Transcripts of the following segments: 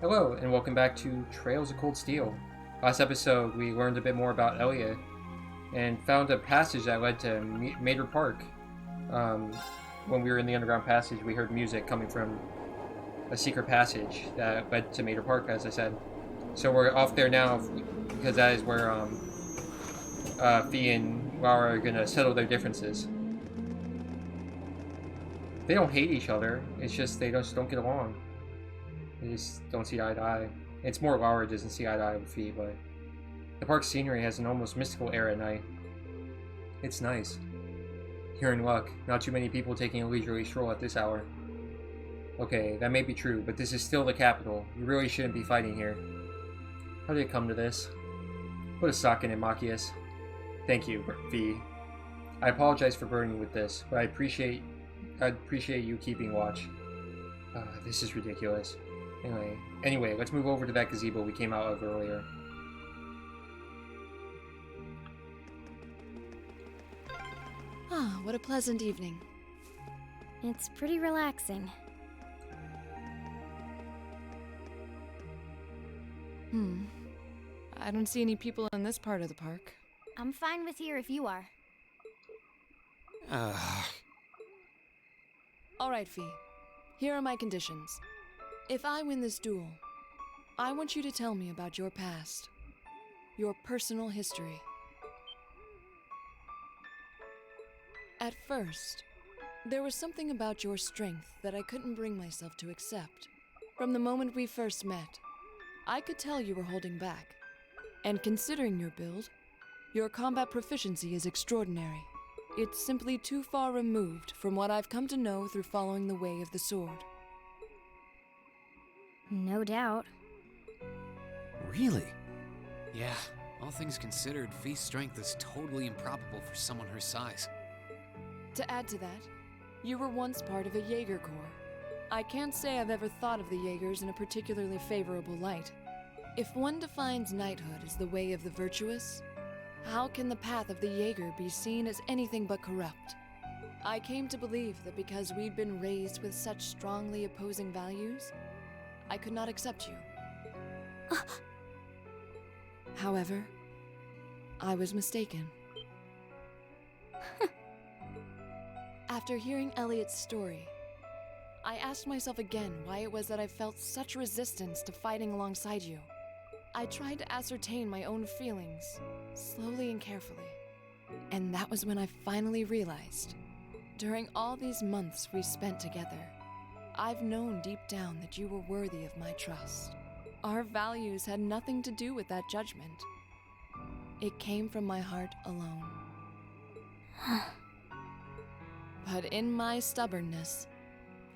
Hello, and welcome back to Trails of Cold Steel. Last episode, we learned a bit more about Elliot and found a passage that led to Mater Park. Um, when we were in the underground passage, we heard music coming from a secret passage that led to Mater Park, as I said. So we're off there now because that is where Fee and Laura are going to settle their differences. They don't hate each other, it's just they just don't get along. They just don't see eye to eye. It's more Laura doesn't see eye to eye with Fee, but the park's scenery has an almost mystical air at night. It's nice. You're in luck. Not too many people taking a leisurely stroll at this hour. Okay, that may be true, but this is still the capital. You really shouldn't be fighting here. How did it come to this? Put a sock in it, Machias. Thank you, Fee. I apologize for burdening you with this, but I'd appreciate you keeping watch. This is ridiculous. Anyway, let's move over to that gazebo we came out of earlier. Ah, what a pleasant evening. It's pretty relaxing. I don't see any people in this part of the park. I'm fine with here if you are. Alright, Fee. Here are my conditions. If I win this duel, I want you to tell me about your past. Your personal history. At first, there was something about your strength that I couldn't bring myself to accept. From the moment we first met, I could tell you were holding back. And considering your build, your combat proficiency is extraordinary. It's simply too far removed from what I've come to know through following the way of the sword. No doubt. Really? Yeah, all things considered, Fee's strength is totally improbable for someone her size. To add to that, you were once part of a Jaeger Corps. I can't say I've ever thought of the Jaegers in a particularly favorable light. If one defines knighthood as the way of the virtuous, how can the path of the Jaeger be seen as anything but corrupt? I came to believe that because we'd been raised with such strongly opposing values, I could not accept you. However, I was mistaken. After hearing Elliot's story, I asked myself again why it was that I felt such resistance to fighting alongside you. I tried to ascertain my own feelings, slowly and carefully. And that was when I finally realized, during all these months we spent together, I've known deep down that you were worthy of my trust. Our values had nothing to do with that judgment. It came from my heart alone. But in my stubbornness,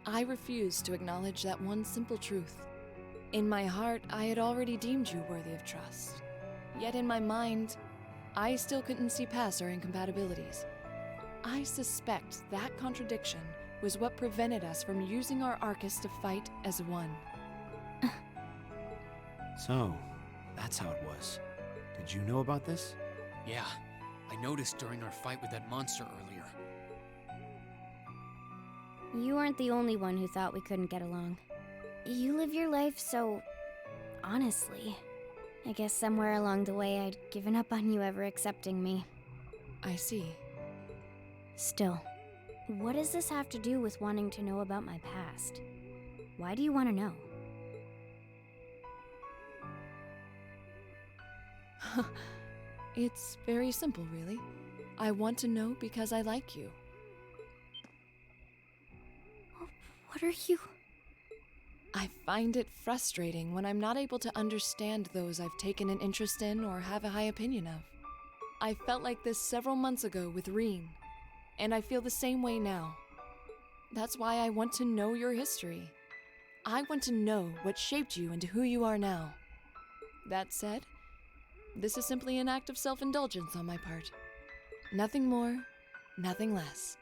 I refused to acknowledge that one simple truth. In my heart, I had already deemed you worthy of trust. Yet in my mind, I still couldn't see past our incompatibilities. I suspect that contradiction was what prevented us from using our Arcus to fight as one. So, that's how it was. Did you know about this? Yeah, I noticed during our fight with that monster earlier. You aren't the only one who thought we couldn't get along. You live your life so honestly. I guess somewhere along the way I'd given up on you ever accepting me. I see. Still, what does this have to do with wanting to know about my past? Why do you want to know? It's very simple, really. I want to know because I like you. What are you... I find it frustrating when I'm not able to understand those I've taken an interest in or have a high opinion of. I felt like this several months ago with Reen, and I feel the same way now. That's why I want to know your history. I want to know what shaped you into who you are now. That said, this is simply an act of self-indulgence on my part. Nothing more, nothing less.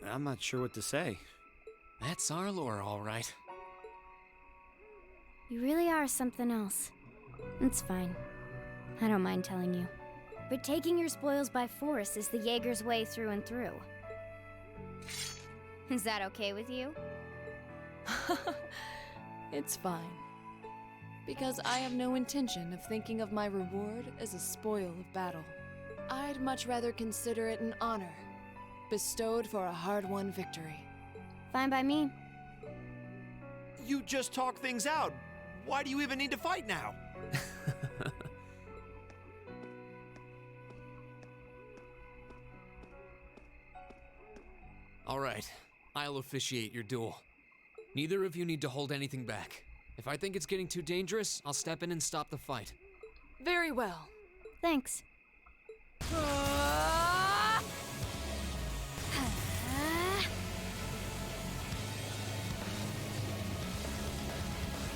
I'm not sure what to say. That's our lore, all right. You really are something else. It's fine. I don't mind telling you. But taking your spoils by force is the Jaeger's way through and through. Is that okay with you? It's fine. Because I have no intention of thinking of my reward as a spoil of battle. I'd much rather consider it an honor, bestowed for a hard-won victory. Fine by me. You just talk things out. Why do you even need to fight now? All right, I'll officiate your duel. Neither of you need to hold anything back. If I think it's getting too dangerous, I'll step in and stop the fight. Very well. Thanks.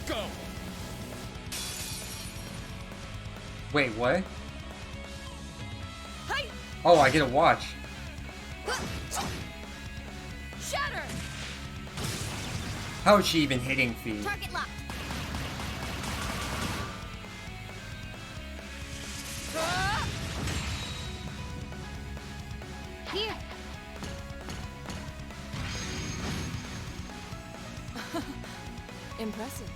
Go! Wait, what? Hey! Oh, I get a watch. Shatter! How is she even hitting Fee? Target locked. Here. Impressive.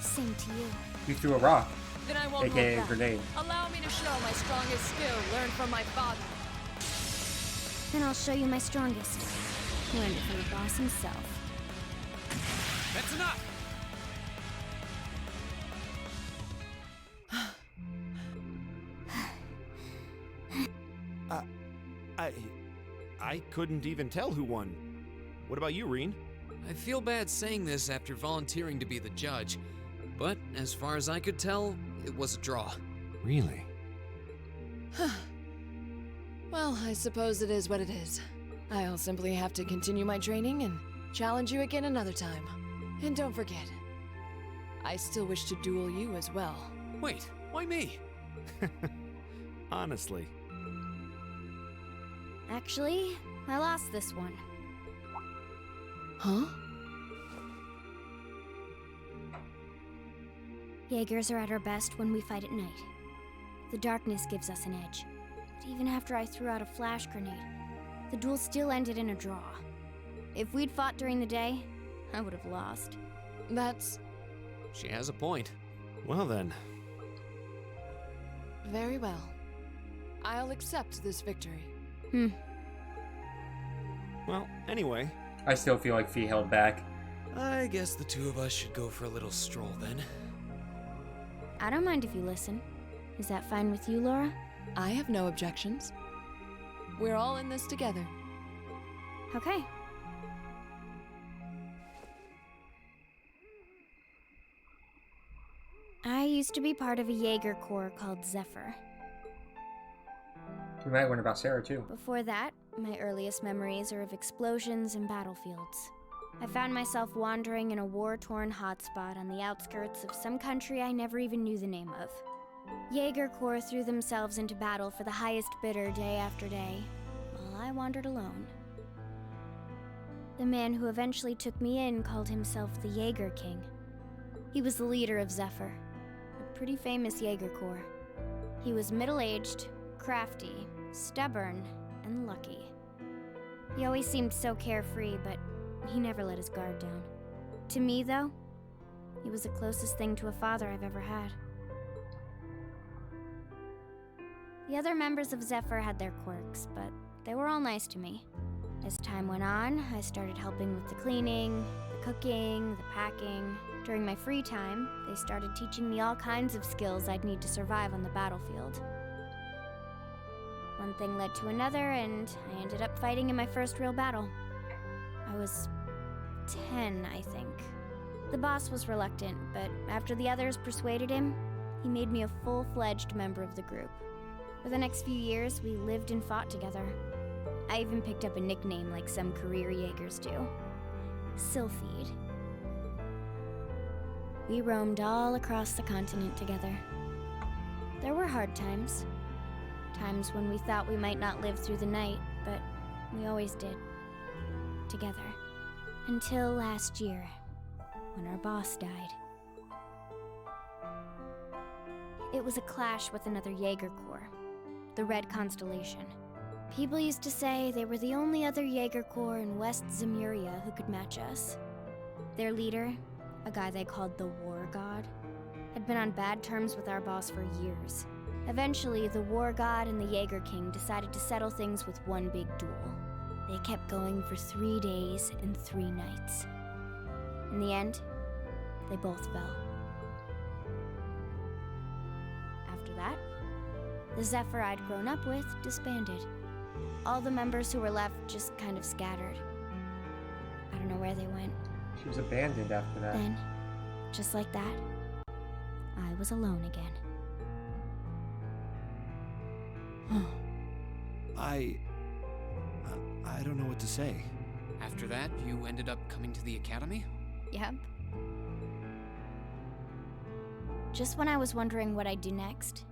Same to you. You threw a rock, Then I won't aka a hold back. grenade. Allow me to show my strongest skill learned from my father. Then I'll show you my strongest. Learned it from the boss himself. That's enough! I couldn't even tell who won. What about you, Reen? I feel bad saying this after volunteering to be the judge, but as far as I could tell, it was a draw. Really? Well, I suppose it is what it is. I'll simply have to continue my training and challenge you again another time. And don't forget, I still wish to duel you as well. Wait, why me? Honestly. Actually, I lost this one. Huh? Jaegers are at our best when we fight at night. The darkness gives us an edge. But even after I threw out a flash grenade, the duel still ended in a draw. If we'd fought during the day, I would have lost. That's She has a point. Well then. very well. I'll accept this victory. Well, anyway. I still feel like Fee held back. I guess the two of us should go for a little stroll then. I don't mind if you listen. Is that fine with you, Laura? I have no objections. We're all in this together. Okay. I used to be part of a Jaeger Corps called Zephyr. We might learn about Sarah too. Before that, my earliest memories are of explosions and battlefields. I found myself wandering in a war-torn hotspot on the outskirts of some country I never even knew the name of. Jaeger Corps threw themselves into battle for the highest bidder day after day, while I wandered alone. The man who eventually took me in called himself the Jaeger King. He was the leader of Zephyr, a pretty famous Jaeger Corps. He was middle-aged, crafty, stubborn, and lucky. He always seemed so carefree, but he never let his guard down. To me, though, he was the closest thing to a father I've ever had. The other members of Zephyr had their quirks, but they were all nice to me. As time went on, I started helping with the cleaning, the cooking, the packing. During my free time, they started teaching me all kinds of skills I'd need to survive on the battlefield. One thing led to another, and I ended up fighting in my first real battle. I was 10, I think. The boss was reluctant, but after the others persuaded him, he made me a full-fledged member of the group. For the next few years, we lived and fought together. I even picked up a nickname like some career Jaegers do. Sylphide. We roamed all across the continent together. There were hard times. Times when we thought we might not live through the night, but we always did. Together. Until last year, when our boss died. It was a clash with another Jaeger Corps, the Red Constellation. People used to say they were the only other Jaeger Corps in West Zemuria who could match us. Their leader, a guy they called the War God, had been on bad terms with our boss for years. Eventually, the War God and the Jaeger King decided to settle things with one big duel. They kept going for 3 days and 3 nights. In the end, they both fell. After that, the Zephyr I'd grown up with disbanded. All the members who were left just kind of scattered. I don't know where they went. She was abandoned after that. Then, just like that, I was alone again. I don't know what to say. After that, you ended up coming to the academy? Yep. Just when I was wondering what I'd do next,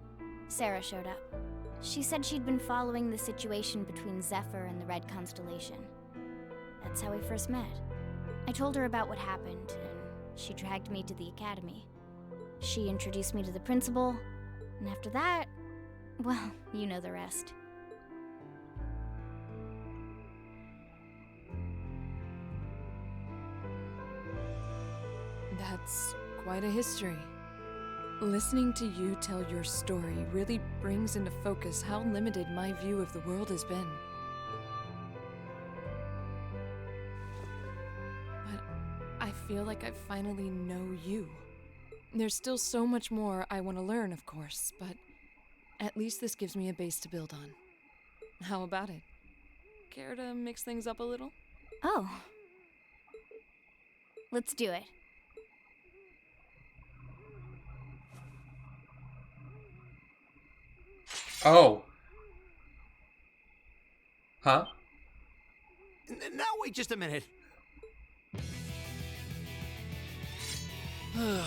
Sarah showed up. She said she'd been following the situation between Zephyr and the Red Constellation. That's how we first met. I told her about what happened, and she dragged me to the academy. She introduced me to the principal, and after that, well, you know the rest. That's quite a history. Listening to you tell your story really brings into focus how limited my view of the world has been. But I feel like I finally know you. There's still so much more I want to learn, of course, but at least this gives me a base to build on. How about it? Care to mix things up a little? Oh. Let's do it. Oh. Huh? Now wait just a minute. I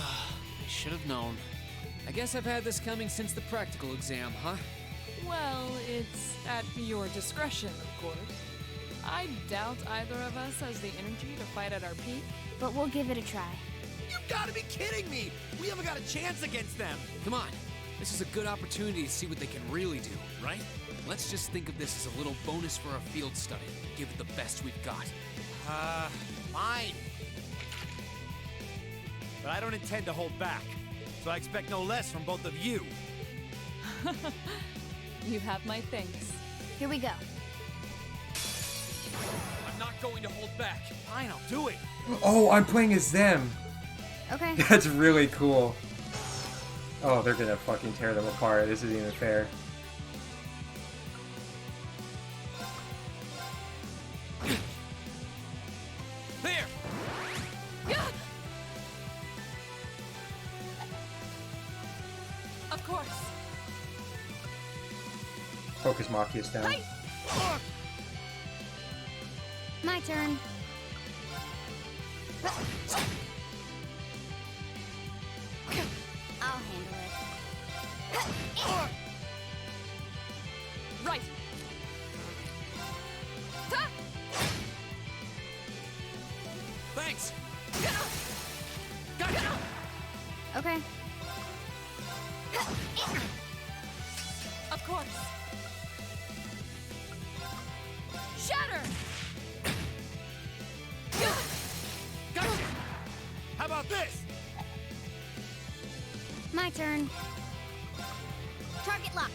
should have known. I guess I've had this coming since the practical exam, huh? Well, it's at your discretion, of course. I doubt either of us has the energy to fight at our peak. But we'll give it a try. You've got to be kidding me! We haven't got a chance against them! Come on. This is a good opportunity to see what they can really do, right? Let's just think of this as a little bonus for our field study. Give it the best we've got. Fine. But I don't intend to hold back. So I expect no less from both of you. You have my thanks. Here we go. I'm not going to hold back. Fine, I'll do it. Oh, I'm playing as them. Okay. That's really cool. Oh, they're gonna fucking tear them apart. This isn't even fair. There! Of course. Focus Machias down. My turn. I'll handle it. Right. Thanks! Gotcha! Okay. Of course. Shatter! Gotcha! How about this? My turn. Target locked.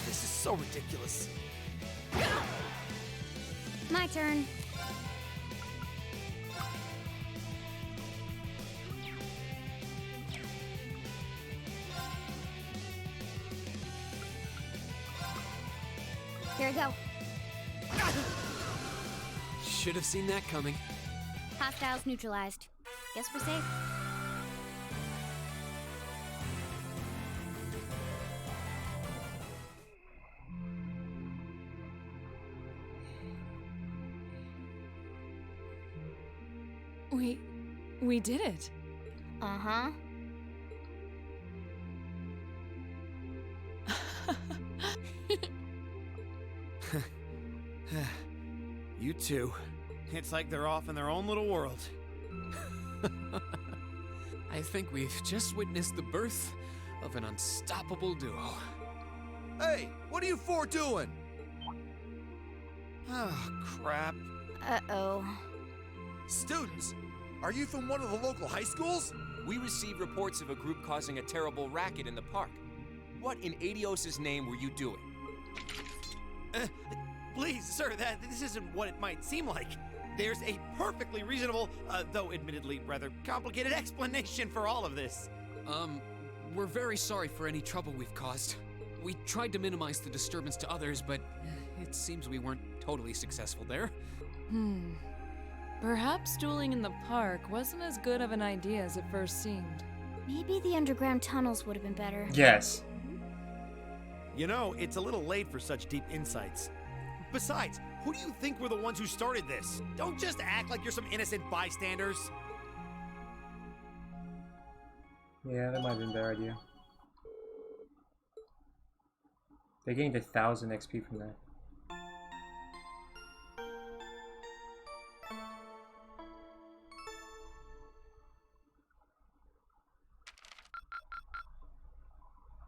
This is so ridiculous. My turn. Here we go. Should have seen that coming. Hostiles neutralized. Guess we're safe. We did it. Uh-huh. You two. It's like they're off in their own little world. I think we've just witnessed the birth of an unstoppable duo. Hey, what are you four doing? Oh, crap. Uh-oh. Students, are you from one of the local high schools? We received reports of a group causing a terrible racket in the park. What in Adios' name were you doing? Please, sir, this isn't what it might seem like. There's a perfectly reasonable, though admittedly rather complicated explanation for all of this. We're very sorry for any trouble we've caused. We tried to minimize the disturbance to others, but it seems we weren't totally successful there. Perhaps dueling in the park wasn't as good of an idea as it first seemed. Maybe the underground tunnels would have been better. Yes. You know, it's a little late for such deep insights. Besides, who do you think were the ones who started this? Don't just act like you're some innocent bystanders. Yeah, that might have been a better idea. They gained 1,000 XP from that.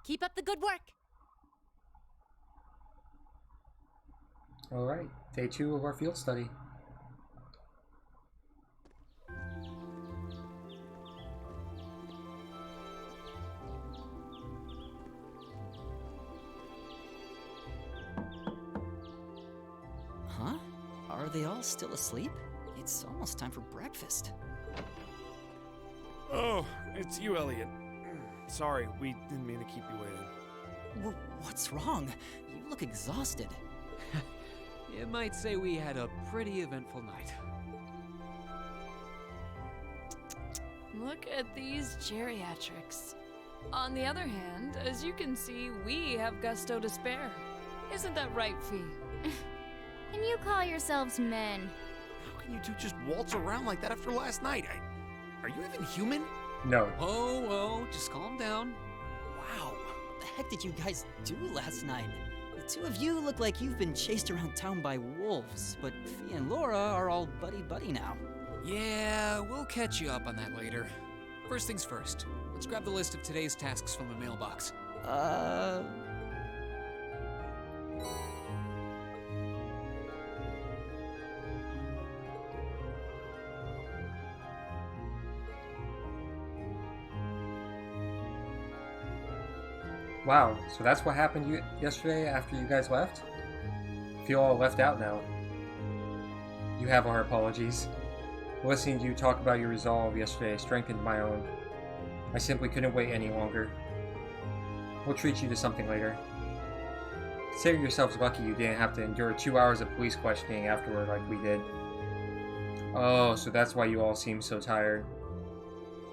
Keep up the good work. Alright, day 2 of our field study. Huh? Are they all still asleep? It's almost time for breakfast. Oh, it's you, Elliot. Sorry, we didn't mean to keep you waiting. What's wrong? You look exhausted. You might say we had a pretty eventful night. Look at these geriatrics. On the other hand, as you can see, we have gusto to spare. Isn't that right, Fee? Can you call yourselves men? How can you two just waltz around like that after last night? Are you even human? No. Whoa, just calm down. Wow. What the heck did you guys do last night? The two of you look like you've been chased around town by wolves, but Fee and Laura are all buddy-buddy now. Yeah, we'll catch you up on that later. First things first, let's grab the list of today's tasks from the mailbox. Wow, so that's what happened yesterday after you guys left? Feel all left out now. You have our apologies. Listening to you talk about your resolve yesterday strengthened my own. I simply couldn't wait any longer. We'll treat you to something later. Consider yourselves lucky you didn't have to endure 2 hours of police questioning afterward like we did. Oh, so that's why you all seem so tired.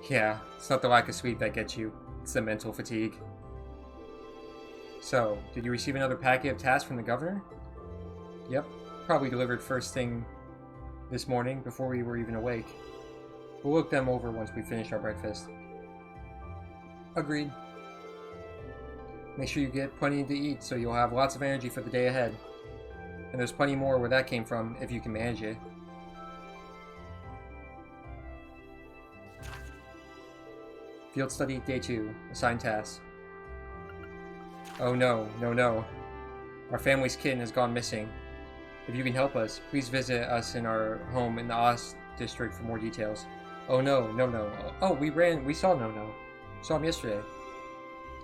Yeah, it's not the lack of sleep that gets you, it's the mental fatigue. So, did you receive another packet of tasks from the governor? Yep, probably delivered first thing this morning before we were even awake. We'll look them over once we finish our breakfast. Agreed. Make sure you get plenty to eat so you'll have lots of energy for the day ahead. And there's plenty more where that came from if you can manage it. Field study day 2, assigned tasks. Oh no, no, no. Our family's kitten has gone missing. If you can help us, please visit us in our home in the Oz district for more details. Oh no, no, no. Oh, we saw No No. Saw him yesterday.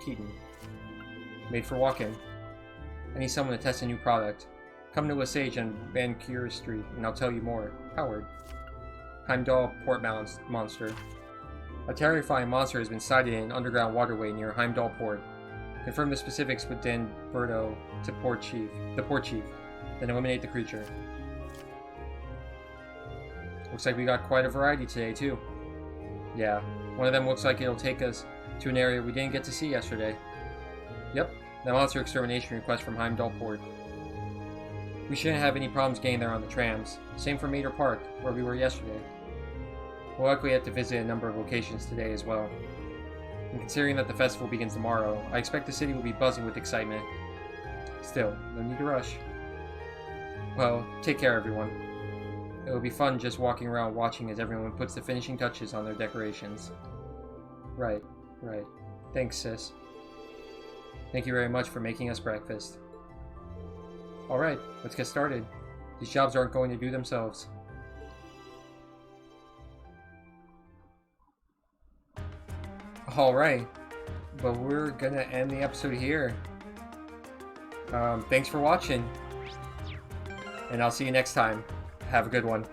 Keaton. Made for walk-in. I need someone to test a new product. Come to Lesage on Vancouver Street, and I'll tell you more. Howard. Heimdall Port Monster. A terrifying monster has been sighted in an underground waterway near Heimdall Port. Confirm the specifics with Dan Berto to the port chief, then eliminate the creature. Looks like we got quite a variety today, too. Yeah, one of them looks like it'll take us to an area we didn't get to see yesterday. Yep, the monster extermination request from Heimdall Port. We shouldn't have any problems getting there on the trams. Same for Mater Park, where we were yesterday. We'll likely have to visit a number of locations today as well. And considering that the festival begins tomorrow, I expect the city will be buzzing with excitement. Still, no need to rush. Well, take care everyone. It will be fun just walking around watching as everyone puts the finishing touches on their decorations. Right. Thanks, sis. Thank you very much for making us breakfast. Alright, let's get started. These jobs aren't going to do themselves. Alright, but we're gonna end the episode here. Thanks for watching, and I'll see you next time. Have a good one.